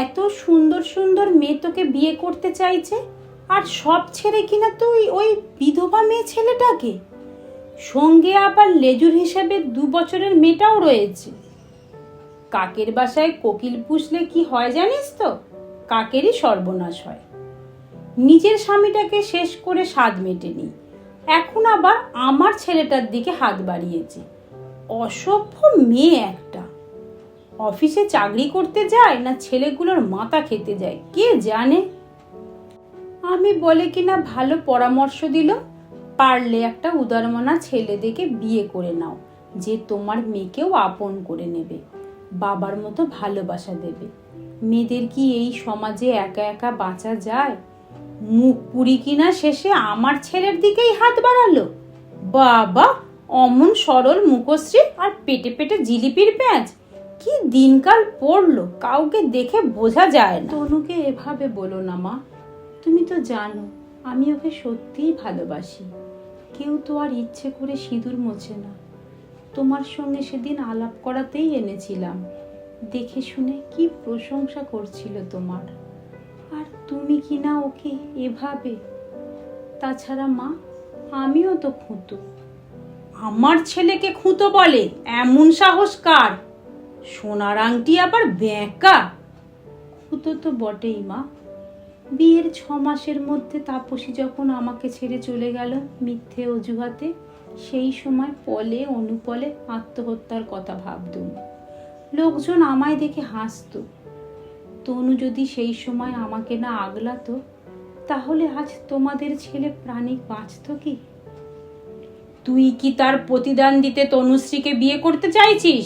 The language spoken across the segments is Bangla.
এত সুন্দর সুন্দর মেয়ে তোকে বিয়ে করতে চাইছে, আর সব ছেড়ে কিনা তুই ওই বিধবা মেয়ে ছেলেটাকে, সঙ্গে আবার লেজুর হিসেবে 2 বছরের মেয়েটাও রয়েছে। কাকের বাসায় কোকিল পুষলে কি হয় জানিস তো? কাকেরই সর্বনাশ হয়। নিজের স্বামীটাকে শেষ করে স্বাদ মেটেনি, এখন আবার আমার ছেলেটার দিকে হাত বাড়িয়েছে। অসভ্য মেয়ে একটা। অফিসে চাকরি করতে যায় না ছেলেগুলোর মাথা খেতে যায় কে জানে। আমি বলে কিনা ভালো পরামর্শ দিল, পারলে একটা উদারমনা ছেলে দেখে বিয়ে করে নাও, যে তোমার মেয়েকেও আপন করে নেবে, বাবার মতো ভালোবাসা দেবে। মেয়েদের কি এই সমাজে একা একা বাঁচা যায়? মুখ পুরি কিনা শেষে আমার ছেলের দিকেই হাত বাড়ালো। বাবা, অমন সরল মুখশ্রী আর পেটে পেটে জিলিপির প্যাঁচ, কি দিনকাল পড়লো, কাউকে দেখে বোঝা যায় না। তনুকে এভাবে বলো না মা, তুমি তো জানো আমি ওকে সত্যিই ভালোবাসি। কেউ তো আর ইচ্ছে করে সিঁদুর মোছে না। তোমার সঙ্গে সেদিন আলাপ করাতেই এনেছিলাম, দেখে শুনে কি প্রশংসা করছিল তোমার, আর তুমি কি না ওকে এভাবে। তাছাড়া মা, আমিও তো খুঁতো। আমার ছেলেকে খুঁতো বলে? এমন সাহস কার? সোনার আংটি আবার ব্যাঁকা। খুঁতো তো বটেই মা। বিয়ের 6 মাসের মধ্যে তাপসী যখন আমাকে ছেড়ে চলে গেল মিথ্যে অজুহাতে, সেই সময় পলে অনুপলে আত্মহত্যার কথা ভাবতুম। লোকজন আমায় দেখে হাসতো। তনু যদি সেই সময় আমাকে না আগলাতো, তাহলে আজ তোমাদের ছেলে প্রাণী বাঁচত কি? তুই কি তার প্রতিদান দিতে তনুশ্রীকে বিয়ে করতে চাইছিস?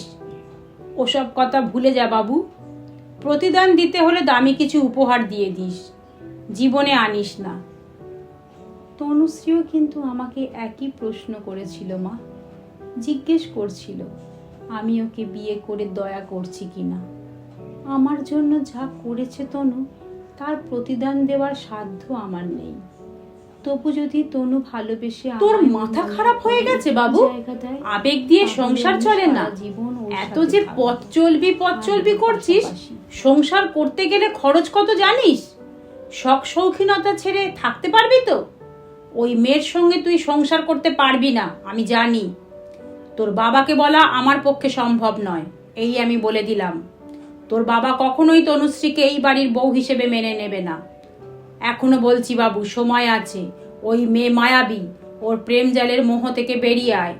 ওসব কথা ভুলে যা বাবু। প্রতিদান দিতে হলে দামি কিছু উপহার দিয়ে দিস, জীবনে আনিস না। তনুশ্রীও কিন্তু আমাকে একই প্রশ্ন করেছিল মা, জিজ্ঞেস করছিল আমি ওকে বিয়ে করে দয়া করছি কিনা। আমার জন্য যা করেছে তনু, তার প্রতিদান দেওয়ার সাধ্য আমার নেই। তবু যদি তনু ভালোবেসে। তোর মাথা খারাপ হয়ে গেছে বাবু? আবেগ দিয়ে সংসার চলে না। জীবন এত যে পথ চলবি করছিস, সংসার করতে গেলে খরচ কত জানিস? শখ শৌখিনতা ছেড়ে থাকতে পারবি তো? ওই মেয়ের সঙ্গে তুই সংসার করতে পারবি না, আমি জানি। তোর বাবাকে বলা আমার পক্ষে সম্ভব নয়, এই আমি বলে দিলাম। তোর বাবা কখনোই তনুশ্রীকে এই বাড়ির বউ হিসেবে মেনে নেবে না। এখনো বলছি বাবু, সময় আছে। ওই মেয়ে মায়াবী, ওর প্রেম জালের মোহ থেকে বেরিয়ে আয়।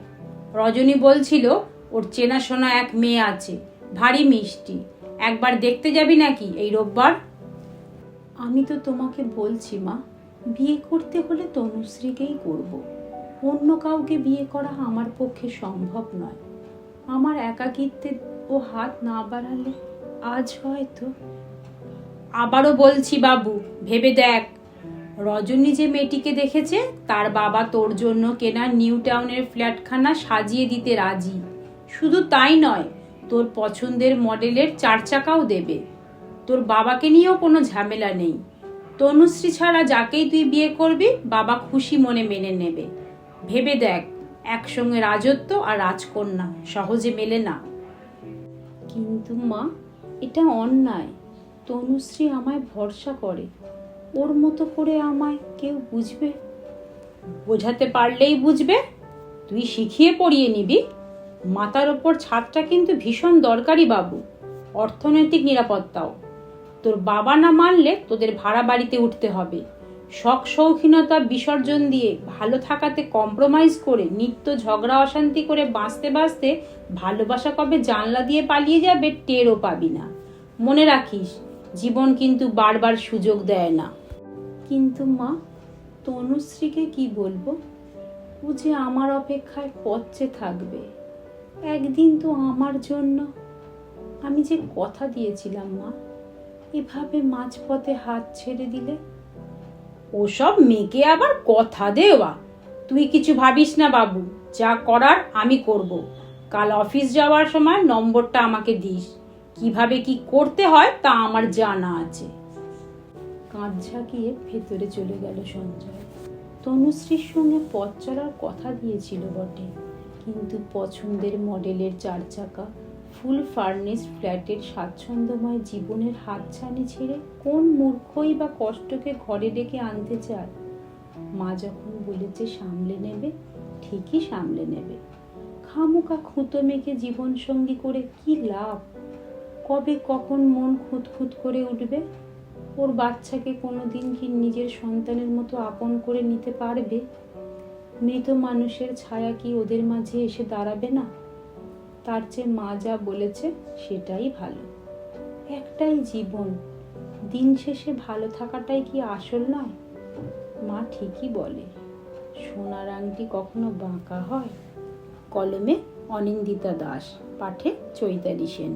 রজনী বলছিল ওর চেনাশোনা এক মেয়ে আছে, ভারী মিষ্টি। একবার দেখতে যাবি নাকি এই রোববার? আমি তো তোমাকে বলছি মা, বিয়ে করতে হলে তনুশ্রীকেই করব। অন্য কাউকে বিয়ে করা আমার পক্ষে সম্ভব নয়। আমার একাকিত্বে ও হাত না বাড়ালে আজ হয়তো। আবারও বলছি বাবু, ভেবে দেখ। রজনী যে মেয়েটিকে দেখেছে, তার বাবা তোর জন্য কেনা নিউ টাউনের ফ্ল্যাটখানা সাজিয়ে দিতে রাজি। শুধু তাই নয়, তোর পছন্দের মডেলের 4 চাকাও দেবে। তোর বাবাকে নিয়েও কোনো ঝামেলা নেই। তনুশ্রী ছাড়া যাকেই তুই বিয়ে করবি, বাবা খুশি মনে মেনে নেবে। ভেবে দেখ, একসঙ্গে রাজত্ব আর রাজকন্যা সহজে মেলে না। কিন্তু মা, এটা অন্যায়। তনুশ্রী আমায় ভরসা করে, ওর মতো করে আমায় কেউ বুঝবে? বোঝাতে পারলেই বুঝবে, তুই শিখিয়ে পড়িয়ে নিবি। মাথার ওপর ছাদটা কিন্তু ভীষণ দরকারি বাবু, অর্থনৈতিক নিরাপত্তাও। তোর বাবা না মানলে তোদের ভাড়া বাড়িতে উঠতে হবে। শখ শৌখিনতা বিসর্জন দিয়ে ভালো থাকাতে কম্প্রোমাইজ করে নিত্য ঝগড়া অশান্তি করে বাঁচতে বাঁচতে ভালোবাসা কবে জানলা দিয়ে পালিয়ে যাবে টেরও পাবি না। মনে রাখিস, জীবন কিন্তু বারবার সুযোগ দেয় না। কিন্তু মা, তনুশ্রীকে কি বলবো? ও যে আমার অপেক্ষায় পথে থাকবে। একদিন তো আমার জন্য। আমি যে কথা দিয়েছিলাম মা, এভাবে মাঝপথে হাত ছেড়ে দিলে। ওসব মেয়েকে আবার কথা দেওয়া? তুই কিছু ভাবিস না বাবু, যা করার আমি করব। কাল অফিস যাওয়ার সময় নম্বরটা আমাকে দিস। কিভাবে কি করতে হয় তা আমার জানা আছে। কাঁধ ঝাঁকিয়ে ভেতরে চলে গেল সঞ্জয়। তনুশ্রীর সঙ্গে পথ চলার কথা দিয়েছিল বটে, কিন্তু পছন্দের মডেলের 4 চাকা ফুল ফার্নিশড ফ্ল্যাটের স্বাচ্ছন্দ্যময় জীবনের হাতছানি ছেড়ে কোন মূর্খই বা কষ্টকে ঘরে ডেকে আনতে চায়? মা যখন বলেছে সামলে নেবে, ঠিকই সামলে নেবে। খামোকা খুঁতো মেখে জীবনসঙ্গী করে কি লাভ? কবে কখন মন খুঁতখুত করে উঠবে? ওর বাচ্চাকে কোনোদিন কি নিজের সন্তানের মতো আপন করে নিতে পারবে? মৃত মানুষের ছায়া কি ওদের মাঝে এসে দাঁড়াবে না? তার চেয়ে মা যা বলেছে সেটাই ভালো। একটাই জীবন, দিন শেষে ভালো থাকাটাই কি আসল নয়? মা ঠিকই বলে, সোনার আংটি কখনো বাঁকা হয়? কলমে অনিন্দিতা দাস, পাঠে চৈতালি সেন।